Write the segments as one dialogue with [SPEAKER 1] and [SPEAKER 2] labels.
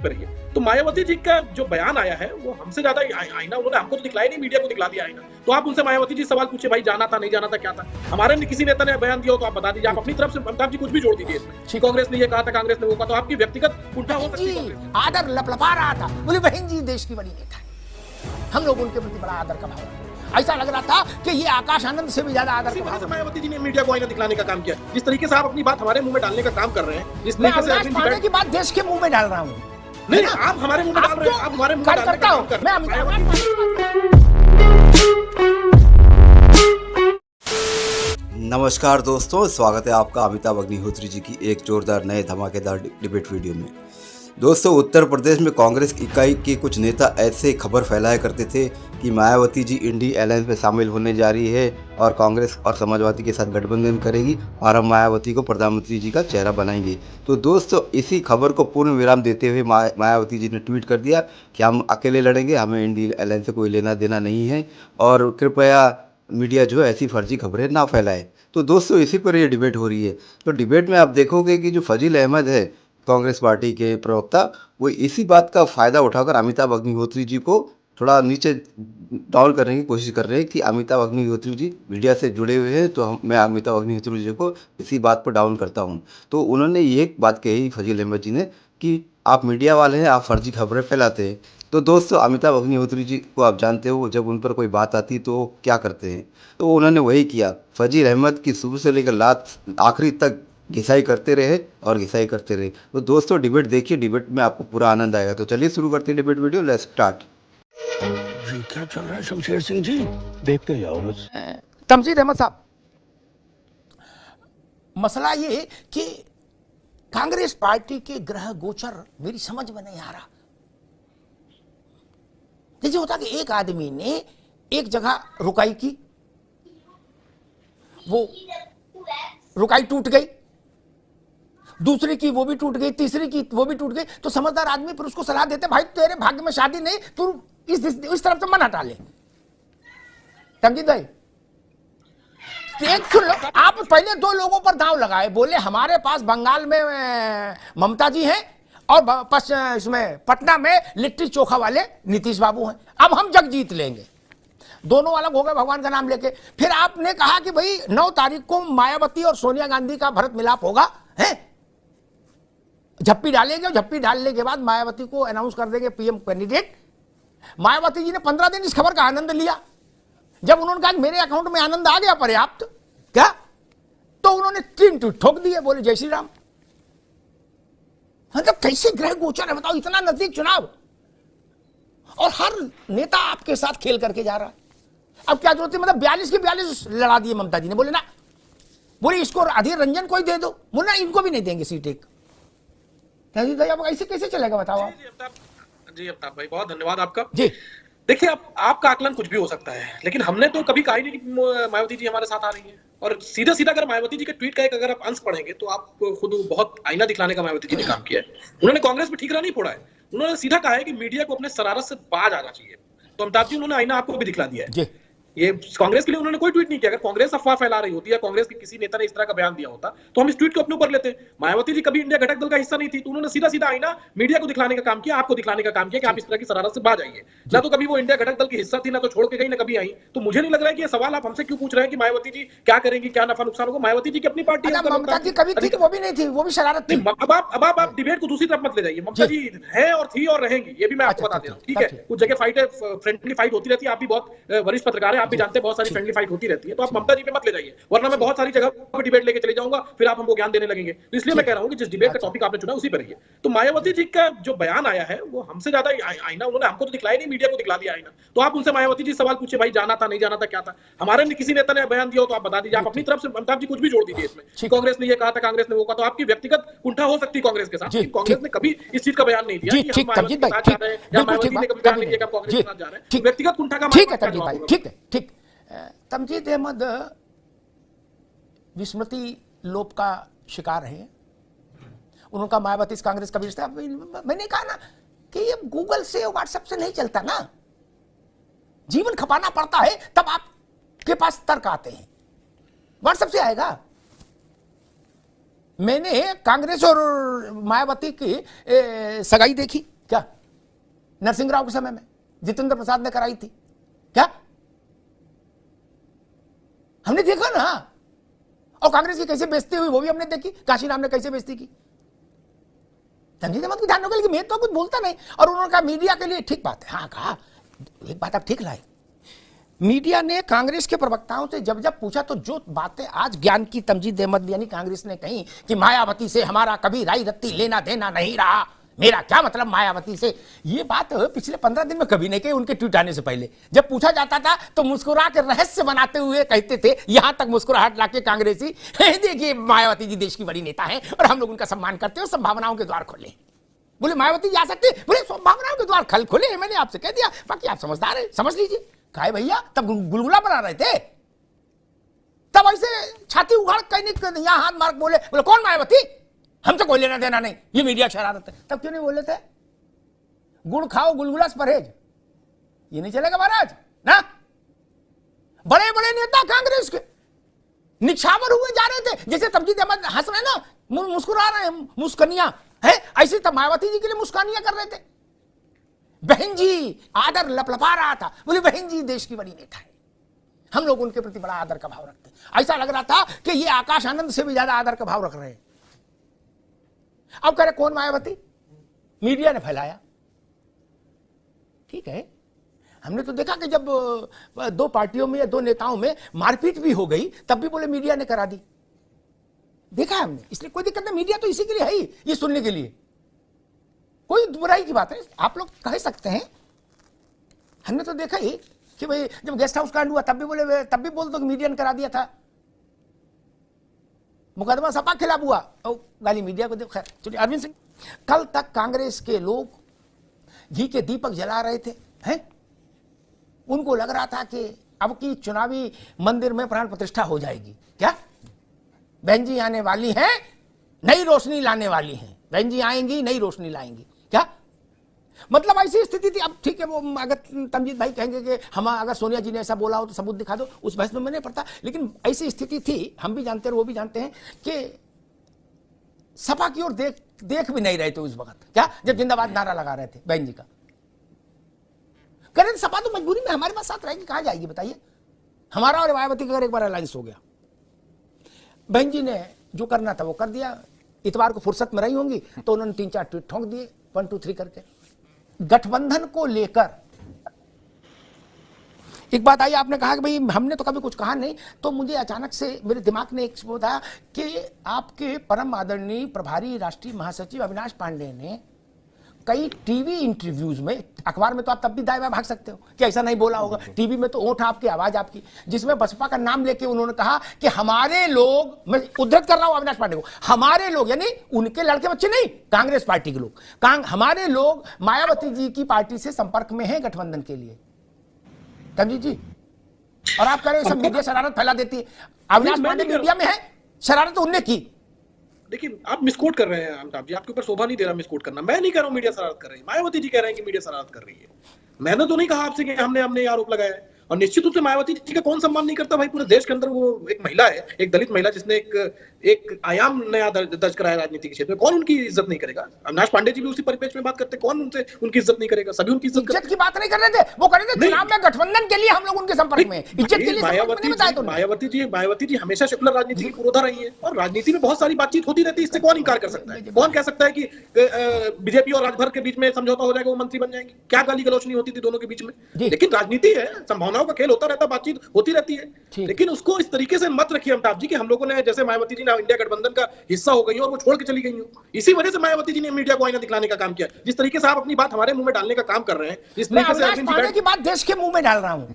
[SPEAKER 1] रही है। तो मायावती जी का जो बयान आया है वो हमसे ज्यादा आईना उन्होंने हमको तो दिखलाया नहीं, मीडिया को दिखला दिया आईना। तो आप उनसे मायावती जी सवाल पूछे, भाई जाना था नहीं जाना था क्या था? हमारे किसी नेता ने बयान दिया हो तो आप बता दीजिए, आप अपनी तरफ से अमिताभ जी कुछ भी जोड़ दीजिए इसमें। कांग्रेस ने ये कहा था, कांग्रेस ने वो कहा, तो आपकी व्यक्तिगत कुंठा हो सकती है।
[SPEAKER 2] आदर लपलपा रहा था, बोले बहन जी देश की बड़ी नेता है, हम लोग उनके प्रति बड़ा आदर का भाव, ऐसा लग रहा था कि ये आकाश आनंद से भी ज्यादा आदर का भाव।
[SPEAKER 1] मायावती जी ने मीडिया को आईना दिखलाने का काम किया, जिस तरीके से आप अपनी बात हमारे मुंह में डालने का काम कर रहे हैं, जिस तरीके से
[SPEAKER 2] अविनाश पांडे की बात देश के मुंह में डाल रहा हूँ।
[SPEAKER 1] नहीं, आप हमारे मुंह में डाल रहे हैं, आप हमारे मुंह में डालने का काम कर रहे हैं।
[SPEAKER 3] नमस्कार दोस्तों, स्वागत है आपका अमिताभ अग्निहोत्री जी की एक जोरदार नए धमाकेदार डिबेट वीडियो में। दोस्तों, उत्तर प्रदेश में कांग्रेस इकाई के कुछ नेता ऐसे खबर फैलाया करते थे कि मायावती जी इंडी अलायंस में शामिल होने जा रही है और कांग्रेस और समाजवादी के साथ गठबंधन करेगी और हम मायावती को प्रधानमंत्री जी का चेहरा बनाएंगे। तो दोस्तों, इसी खबर को पूर्ण विराम देते हुए मायावती जी ने ट्वीट कर दिया कि हम अकेले लड़ेंगे, हमें इंडी अलायंस से कोई लेना देना नहीं है और कृपया मीडिया जो है ऐसी फर्जी खबरें ना फैलाए। तो दोस्तों, इसी पर ये डिबेट हो रही है। तो डिबेट में आप देखोगे कि जो फजील अहमद है कांग्रेस पार्टी के प्रवक्ता, वो इसी बात का फ़ायदा उठाकर अमिताभ अग्निहोत्री जी को थोड़ा नीचे डाउन करने की कोशिश कर रहे हैं कि अमिताभ अग्निहोत्री जी मीडिया से जुड़े हुए हैं, तो मैं अमिताभ अग्निहोत्री जी को इसी बात पर डाउन करता हूं। तो उन्होंने ये बात कही फजील अहमद जी ने कि आप मीडिया वाले हैं, आप फर्जी खबरें फैलाते हैं। तो दोस्तों, अमिताभ अग्निहोत्री जी को आप जानते हो, जब उन पर कोई बात आती तो वो क्या करते हैं। तो उन्होंने वही किया, फजील अहमद की शुरू से लेकर लात आखिरी तक घिसाई करते रहे और घिसाई करते रहे। तो दोस्तों, डिबेट देखिए, डिबेट में आपको पूरा आनंद आएगा। तो चलिए शुरू करते हैं डिबेट वीडियो, लेट्स स्टार्ट।
[SPEAKER 4] जी क्या चल रहा है शमशेर सिंह जी, देखते जाओ बस।
[SPEAKER 2] तमजीद अहमद साहब, मसला ये कि कांग्रेस पार्टी के ग्रह गोचर मेरी समझ में नहीं आ रहा। जैसे होता कि एक आदमी ने एक जगह रुकाई की, वो रुकाई टूट गई, दूसरी की वो भी टूट गई, तीसरी की वो भी टूट गई, तो समझदार आदमी फिर उसको सलाह देते, भाई तेरे भाग्य में शादी नहीं, तू इस तरफ से मन हटा ले। तमजीद भाई, एक सुन लो, आप पहले दो लोगों पर दांव लगाए, बोले हमारे पास बंगाल में ममता जी हैं और इसमें पटना में लिट्टी चोखा वाले नीतीश बाबू हैं, अब हम जग जीत लेंगे। दोनों अलग हो गए भगवान का नाम लेके। फिर आपने कहा कि भाई 9 तारीख को मायावती और सोनिया गांधी का भरत मिलाप होगा, है झप्पी डालेंगे, झप्पी डालने के बाद मायावती को अनाउंस कर देंगे पीएम कैंडिडेट। मायावती जी ने 15 दिन इस खबर का आनंद लिया। जब उन्होंने कहा कि मेरे अकाउंट में आनंद आ गया पर्याप्त, क्या, तो उन्होंने 3 ट्वीट ठोक दिए, बोले जय श्री राम। मतलब कैसे ग्रह गोचर है बताओ, इतना नजदीक चुनाव और हर नेता आपके साथ खेल करके जा रहा है। अब क्या जरूरत है, मतलब 42 के 42 लड़ा दिए ममता जी ने, बोले ना, बोले इसको अधीर रंजन को ही दे दो, बोले इनको भी नहीं देंगे सीट एक। अब ऐसे कैसे चलेगा बताओ आप।
[SPEAKER 1] जी अमिताभ भाई, बहुत धन्यवाद आपका।
[SPEAKER 2] जी
[SPEAKER 1] देखिए, आपका आकलन कुछ भी हो सकता है, लेकिन हमने तो कभी कहा ही नहीं कि मायावती जी हमारे साथ आ रही है। और सीधा सीधा अगर मायावती जी के ट्वीट का एक अगर आप अंश पढ़ेंगे तो आप खुद बहुत आईना दिखलाने का मायावती जी ने काम किया है। उन्होंने कांग्रेस पे ठीकरा नहीं फोड़ा है, उन्होंने सीधा कहा है कि मीडिया को अपने शरारत से बाज आना चाहिए। तो अमिताभ जी, उन्होंने आईना आपको भी दिखला दिया है। ये कांग्रेस के लिए उन्होंने कोई ट्वीट नहीं किया। अगर कांग्रेस अफवाह फैला रही होती या कांग्रेस के किसी नेता ने इस तरह का बयान दिया होता तो हम इस ट्वीट को अपने ऊपर लेते। मायावती जी कभी इंडिया घटक दल का हिस्सा नहीं थी, तो उन्होंने सीधा सीधा आईना मीडिया को दिखलाने का काम किया, आपको दिखलाने का काम किया कि आप इस तरह की शरारत से बाज आइए। ना तो कभी वो इंडिया घटक दल की हिस्सा थी, ना तो छोड़ के गई, ना कभी आई। तो मुझे नहीं लग रहा है कि ये सवाल आप हमसे क्यों पूछ रहे हैं कि मायावती जी क्या करेंगी, क्या नफा नुकसान होगा। मायावती जी की अपनी पार्टी है,
[SPEAKER 2] ममता जी कभी थी, वो भी नहीं थी, वो भी शरारत थी।
[SPEAKER 1] अब आप डिबेट को दूसरी तरफ मत ले जाइए। ममता जी है और थी और रहेंगी, ये भी मैं आपको बता दे रहा हूँ, ठीक है। कुछ जगह फाइट है, फ्रेंडली फाइट होती रहती है, आप भी बहुत वरिष्ठ पत्रकार हैं, आप भी जानते हैं बहुत सारी फ्रेंडली फाइट होती रहती है। तो आप ममता जी पे मत ले जाइए, वरना मैं बहुत सारी जगह पर डिबेट लेके चले जाऊंगा, फिर आप हमको ज्ञान देने लगेंगे। तो इसलिए मैं कह रहा हूं कि जिस डिबेट का टॉपिक आपने चुना उसी पर रहिए। तो मायावती जी का जो बयान आया है वो हमसे ज्यादा आईना उन्होंने हमको तो दिखलाया नहीं, मीडिया को दिखला दिया आईना। तो आप उनसे मायावती जी सवाल पूछे, भाई जाना था नहीं जाना था क्या था? हमारे किसी नेता ने बयान दिया हो तो आप बता दीजिए, आप अपनी तरफ से अमिताभ जी कुछ भी जोड़ दीजिए इसमें। कांग्रेस ने ये कहा था, कांग्रेस ने वो कहा, तो आपकी व्यक्तिगत कुंठा हो सकती है कांग्रेस के साथ। कांग्रेस ने कभी इस चीज का बयान नहीं दिया कि हम मायावती के साथ जा रहे हैं या मायावती ने कभी बयान नहीं दिया कि हम कांग्रेस के साथ जा रहे हैं। व्यक्तिगत कुंठा का
[SPEAKER 2] ठीक है तमजीद भाई, ठीक है, ठीक। तमजीद अहमद विस्मृति लोप का शिकार है। उनका मायावती से कांग्रेस का भी रिश्ता, मैंने कहा ना कि ये गूगल से व्हाट्सएप से नहीं चलता ना, जीवन खपाना पड़ता है तब आपके पास तर्क आते हैं। व्हाट्सएप से आएगा। मैंने कांग्रेस और मायावती की सगाई देखी, क्या नरसिंह राव के समय में जितेंद्र प्रसाद ने कराई थी क्या? हमने देखा ना। और कांग्रेस की कैसे बेइज्जती हुई वो भी हमने देखी, काशीराम ने कैसे बेइज्जती की। तंजीद अहमद की ध्यान होगा, लेकिन मैं तो कुछ बोलता नहीं। और उन्होंने कहा मीडिया के लिए ठीक बात है। हाँ कहा, एक बात आप ठीक लाए, मीडिया ने कांग्रेस के प्रवक्ताओं से जब जब पूछा तो जो बातें आज ज्ञान की तमजीद अहमद यानी कांग्रेस ने कही कि मायावती से हमारा कभी राई रत्ती लेना देना नहीं रहा, मेरा क्या मतलब मायावती से, ये बात पिछले 15 दिन में कभी नहीं कही उनके ट्वीट आने से पहले। जब पूछा जाता था तो मुस्कुरा के रहस्य बनाते हुए कहते थे, यहां तक मुस्कुराहट लाके कांग्रेसी, देखिए मायावती जी देश की बड़ी नेता है और हम लोग उनका सम्मान करते हैं, संभावनाओं के द्वार खोले। बोले मायावती जा सकते, बोले संभावनाओं के द्वार खल खोले, मैंने आपसे कह दिया, बाकी आप समझदार है, समझ लीजिए। कहा भैया तब गुलगुला बना रहे थे, तब ऐसे छाती उगाड़ कहीं यहां हाथ मार बोले कौन मायावती, हमसे कोई लेना देना नहीं, ये मीडिया शरारत है। तब क्यों नहीं बोले थे गुड़ खाओ गुलगुला से परहेज, ये नहीं चलेगा महाराज ना। बड़े बड़े नेता कांग्रेस के निछावर हुए जा रहे थे, जैसे तमजीद अहमद हंस रहे ना, मुस्कुरा रहे हैं, मुस्कनियां है ऐसे, तब मायावती जी के लिए मुस्कानियां कर रहे थे। बहन जी आदर लपलपा रहा था, बोले बहन जी देश की बड़ी नेता है, हम लोग उनके प्रति बड़ा आदर का भाव रखते हैं। ऐसा लग रहा था कि ये आकाश आनंद से भी ज्यादा आदर का भाव रख रहे हैं। अब कह रहे कौन मायावती, मीडिया ने फैलाया। ठीक है, हमने तो देखा कि जब दो पार्टियों में या दो नेताओं में मारपीट भी हो गई तब भी बोले मीडिया ने करा दी, देखा है हमने। इसलिए कोई दिक्कत नहीं, मीडिया तो इसी के लिए है ही, ये सुनने के लिए, कोई बुराई की बात नहीं। आप लोग कह सकते हैं, हमने तो देखा ही कि भाई जब गेस्ट हाउस कांड हुआ तब भी बोले, तब भी बोल दो कि मीडिया ने करा दिया था, मुकदमा सपा खिलाफ हुआ और गाली मीडिया को दे। खैर चलिए, अरविंद सिंह, कल तक कांग्रेस के लोग घी के दीपक जला रहे थे, हैं? उनको लग रहा था कि अब की चुनावी मंदिर में प्राण प्रतिष्ठा हो जाएगी। क्या बहन जी आने वाली हैं, नई रोशनी लाने वाली हैं, बहन जी आएंगी नई रोशनी लाएंगी, क्या मतलब ऐसी स्थिति थी। अब ठीक है, वो अगर तमजीद भाई कहेंगे कि हम अगर सोनिया जी ने ऐसा बोला हो तो सबूत दिखा दो, उस बहस में मैं नहीं पड़ता, लेकिन ऐसी स्थिति थी, हम भी जानते हैं वो भी जानते हैं कि सपा की ओर देख भी नहीं रहे थे उस वक्त, क्या जब जिंदाबाद नारा लगा रहे थे बहन जी का। करें सपा तो मजबूरी में हमारे पास साथ रहेगी, कहां जाएगी बताइए। हमारा और मायावती का अगर एक बार अलायंस हो गया, बहन जी ने जो करना था वो कर दिया, इतवार को फुर्सत में रही होंगी तो उन्होंने 3-4 ट्वीट ठोंक दिए 1 2 3 करके। गठबंधन को लेकर एक बात आई, आपने कहा कि भाई हमने तो कभी कुछ कहा नहीं, तो मुझे अचानक से मेरे दिमाग में एक वो था कि आपके परम आदरणीय प्रभारी राष्ट्रीय महासचिव अविनाश पांडे ने कई टीवी इंटरव्यूज में, अखबार में तो आप तब भी दाएं बाएं भाग सकते हो कि ऐसा नहीं बोला होगा, टीवी में तो ओठ आपकी आवाज आपकी, जिसमें बसपा का नाम लेके उन्होंने कहा कि हमारे लोग, मैं उद्धृत कर रहा हूं अविनाश पांडे को, हमारे लोग यानी उनके लड़के बच्चे नहीं, कांग्रेस पार्टी के लोग, हमारे लोग मायावती जी की पार्टी से संपर्क में हैं गठबंधन के लिए। तमजीद जी, और आप कह रहे हैं सब मीडिया शरारत फैला देती है। अविनाश पांडे मीडिया में है, शरारत तो उनने की।
[SPEAKER 1] देखिए आप मिसकोट कर रहे हैं अमिताभ जी, आपके ऊपर शोभा नहीं दे रहा मिसकोट करना। मैं नहीं कह रहा हूं मीडिया शरारत कर रही है, मायावती जी कह रहे हैं कि मीडिया शरारत कर रही है। मैंने तो नहीं कहा आपसे कि हमने आरोप लगाया है। और निश्चित रूप से मायावती जी का कौन सम्मान नहीं करता भाई, पूरे देश के अंदर वो एक महिला है, एक दलित महिला जिसने एक आयाम नया दर्ज कराया राजनीति के क्षेत्र में, कौन उनकी इज्जत नहीं करेगा। अविनाश पांडे जी भी उसी परिप्रेक्ष्य में बात करते, कौन उनसे उनकी इज्जत नहीं करेगा, सभी उनकी
[SPEAKER 2] इज्जत की बात नहीं कर रहे थे, वो कर रहे थे चुनाव में गठबंधन के लिए हम लोग उनके संपर्क में, इज्जत के लिए
[SPEAKER 1] मायावती जी हमेशा सेकुलर राजनीति की पुरोधा रही है और राजनीति में बहुत सारी बातचीत होती रहती है, इससे कौन इनकार कर सकता है। कौन कह सकता है कि बीजेपी और राजभर के बीच में समझौता हो जाएगा, वो मंत्री बन जाएंगे, क्या गाली गलौच नहीं होती थी दोनों के बीच में। लेकिन राजनीति है, संभावनाओं का खेल होता रहता, बातचीत होती रहती है, लेकिन उसको इस तरीके से मत रखिए अमिताभ जी कि हम लोगों ने जैसे मायावती जी ने इंडिया गठबंधन का हिस्सा हो गई और वो छोड़ के चली गई हो। इसी वजह से मायावती जी ने मीडिया को आईना दिखलाने का काम किया। जिस तरीके से आप अपनी बात हमारे मुंह में डालने का काम कर रहे हैं, जिस तरीके से अरविंद
[SPEAKER 2] पांडे की बात देश के मुंह में डाल रहा हूं।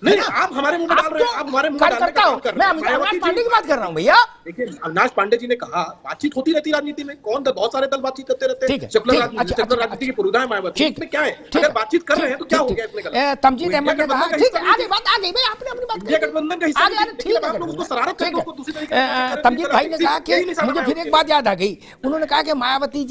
[SPEAKER 1] नहीं, आप हमारे मुंह में डाल रहे हैं, आप हमारे मुंह में डालने का काम कर रहे हैं।
[SPEAKER 2] मैं अविनाश पांडे की बात कर रहा हूं भैया।
[SPEAKER 1] देखिए अविनाश पांडे जी ने कहा बातचीत होती रहती राजनीति में, कौन बहुत सारे दल बातचीत करते रहते हैं, सेकुलर राजनीति की पुरोधा है मायावती में, क्या है अगर बातचीत कर रहे हैं तो क्या हो गया इसमें।
[SPEAKER 2] तमजीद अहमद ने कहा ठीक है, आगे बात आ गई भाई, आपने अपनी बात
[SPEAKER 1] इंडिया गठबंधन का हिस्सा है,
[SPEAKER 2] ठीक है,
[SPEAKER 1] आप लोग उसको शरारत करते हो दूसरी तरीके से।
[SPEAKER 2] तमजीद भाई ने कहा कि मुझे फिर एक बात याद आ गई, उन्होंने कहा कि मायावती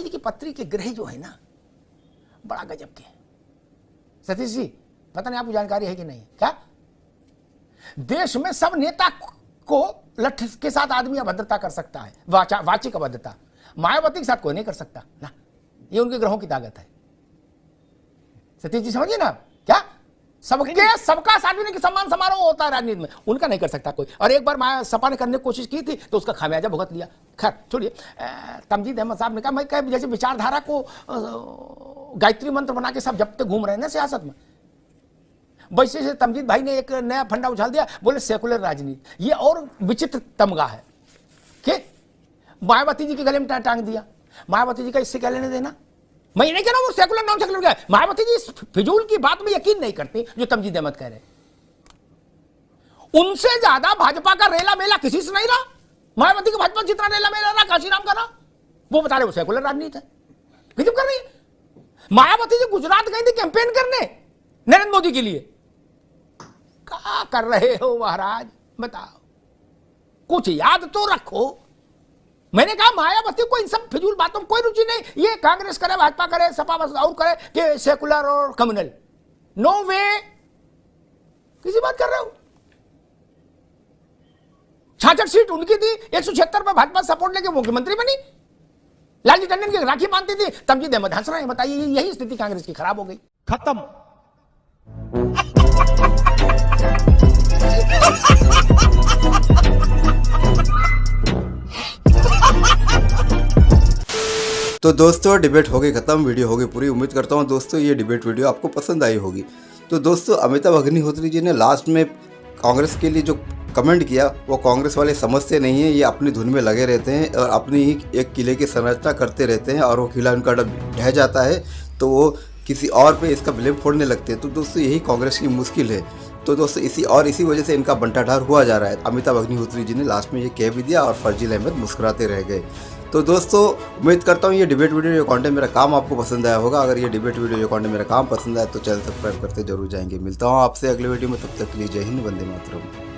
[SPEAKER 2] जी की पत्री के ग्रह जो है ना बड़ा गजब के। सतीश जी पता नहीं आपको जानकारी है कि नहीं, क्या देश में सब नेता को लठ के साथ आदमी अभद्रता कर सकता है, वाचिक अभद्रता, मायावती के साथ कोई नहीं कर सकता ना। ये उनके ग्रहों की ताकत है। सतीश जी समझिए ना, क्या सबका सार्वजनिक सम्मान समारोह होता है राजनीति में, उनका नहीं कर सकता कोई। और एक बार सपा ने करने की कोशिश की थी तो उसका खामियाजा भुगत लिया। खैर छोड़िए। तमजीद अहमद साहब ने कहा, मैं कह जैसे विचारधारा को गायत्री मंत्र बना के सब जपते घूम रहे हैं ना सियासत में, वैसे से तमजीद भाई ने एक नया फंडा उछाल दिया, बोले सेकुलर राजनीति। ये और विचित्र तमगा है कि मायावती जी के गले में टांग दिया। मायावती जी का इससे क्या लेने देना? मैं नहीं कह रहा हूं सेकुलर नॉन सेकुलर क्या है। मायावती जी इस फिजूल की बात में यकीन नहीं करती जो तमजीद अहमद कह रहे। उनसे ज्यादा भाजपा का रेला मेला किसी से नहीं रहा। मायावती का भाजपा जितना रेला मेला रहा काशीराम का रहा, वो बता रहे वो सेकुलर राजनीति है। गजब कर रही है। मायावती जी गुजरात गई थी कैंपेन करने नरेंद्र मोदी के लिए। क्या कर रहे हो महाराज, बताओ, कुछ याद तो रखो। मैंने कहा मायावती को इन सब फिजूल बातों में कोई रुचि नहीं। ये कांग्रेस करे, भाजपा करे, सपा बस और करे कि सेकुलर और कम्युनल, नो वे। किसी बात कर रहे हो? 66 सीट उनकी थी, 176 पर भाजपा सपोर्ट लेके मुख्यमंत्री बनी। लालजी टंडन की राखी बांधती थी, तमजीद अहमद हंस रहे हैं। बताइए, यही स्थिति कांग्रेस की खराब हो गई।
[SPEAKER 5] खत्म।
[SPEAKER 3] तो दोस्तों डिबेट हो गई खत्म, वीडियो हो गई पूरी। उम्मीद करता हूँ दोस्तों ये डिबेट वीडियो आपको पसंद आई होगी। तो दोस्तों अमिताभ अग्निहोत्री जी ने लास्ट में कांग्रेस के लिए जो कमेंट किया वो कांग्रेस वाले समझते नहीं हैं। ये अपनी धुन में लगे रहते हैं और अपनी ही एक किले की संरचना करते रहते हैं, और वो किला उनका ढह जाता है तो वो किसी और पे इसका ब्लेम फोड़ने लगते हैं। तो दोस्तों यही कांग्रेस की मुश्किल है। तो दोस्तों इसी वजह से इनका बंटाढार हुआ जा रहा है। अमिताभ अग्निहोत्री जी ने लास्ट में ये कह भी दिया और फर्जील अहमद मुस्कुराते रह गए। तो दोस्तों उम्मीद करता हूँ ये डिबेट वीडियो जो कंटेंट मेरा काम आपको पसंद आया होगा। अगर ये डिबेट वीडियो जो कंटेंट मेरा काम पसंद आया तो चैनल सब्सक्राइब करते जरूर जाएंगे। मिलता हूँ आपसे अगले वीडियो में, तब तक के लिए जय हिंद, वंदे मातरम।